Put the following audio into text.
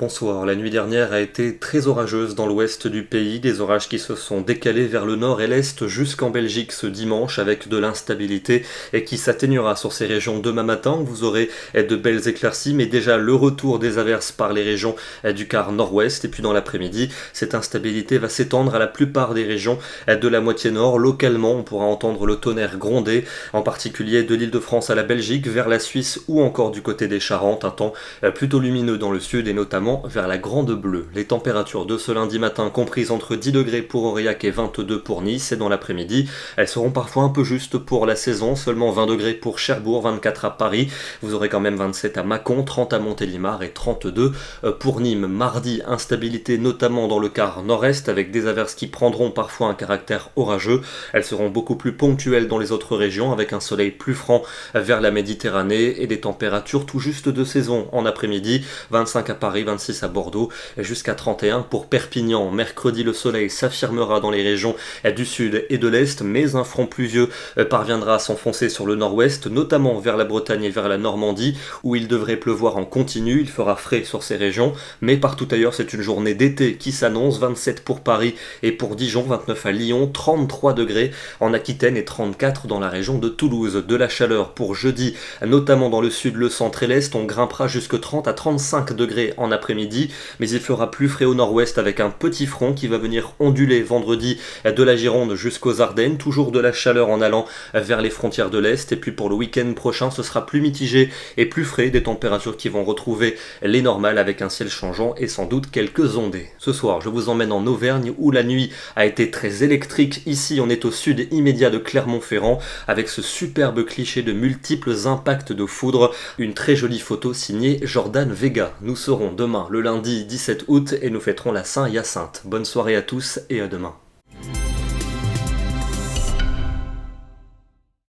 Bonsoir. La nuit dernière a été très orageuse dans l'ouest du pays, des orages qui se sont décalés vers le nord et l'est jusqu'en Belgique ce dimanche avec de l'instabilité et qui s'atténuera sur ces régions demain matin. Vous aurez de belles éclaircies mais déjà le retour des averses par les régions du quart nord-ouest et puis dans l'après-midi, cette instabilité va s'étendre à la plupart des régions de la moitié nord. Localement, on pourra entendre le tonnerre gronder, en particulier de l'Île-de-France à la Belgique, vers la Suisse ou encore du côté des Charentes, un temps plutôt lumineux dans le sud et notamment vers la Grande Bleue. Les températures de ce lundi matin comprises entre 10 degrés pour Aurillac et 22 pour Nice et dans l'après-midi, elles seront parfois un peu justes pour la saison, seulement 20 degrés pour Cherbourg, 24 à Paris, vous aurez quand même 27 à Mâcon, 30 à Montélimar et 32 pour Nîmes. Mardi, instabilité notamment dans le quart nord-est avec des averses qui prendront parfois un caractère orageux. Elles seront beaucoup plus ponctuelles dans les autres régions avec un soleil plus franc vers la Méditerranée et des températures tout juste de saison en après-midi, 25 à Paris, 26 à Bordeaux, jusqu'à 31 pour Perpignan. Mercredi, le soleil s'affirmera dans les régions du sud et de l'est, mais un front pluvieux parviendra à s'enfoncer sur le nord-ouest, notamment vers la Bretagne et vers la Normandie, où il devrait pleuvoir en continu. Il fera frais sur ces régions, mais partout ailleurs, c'est une journée d'été qui s'annonce. 27 pour Paris et pour Dijon, 29 à Lyon, 33 degrés en Aquitaine et 34 dans la région de Toulouse. De la chaleur pour jeudi, notamment dans le sud, le centre et l'est. On grimpera jusque 30 à 35 degrés en après-midi, mais il fera plus frais au nord-ouest avec un petit front qui va venir onduler vendredi de la Gironde jusqu'aux Ardennes. Toujours de la chaleur en allant vers les frontières de l'est. Et puis pour le week-end prochain, ce sera plus mitigé et plus frais, des températures qui vont retrouver les normales avec un ciel changeant et sans doute quelques ondées. Ce soir, je vous emmène en Auvergne où la nuit a été très électrique. Ici, on est au sud immédiat de Clermont-Ferrand avec ce superbe cliché de multiples impacts de foudre. Une très jolie photo signée Jordan Vega. Nous serons demain le lundi 17 août et nous fêterons la Saint-Hyacinthe. Bonne soirée à tous et à demain.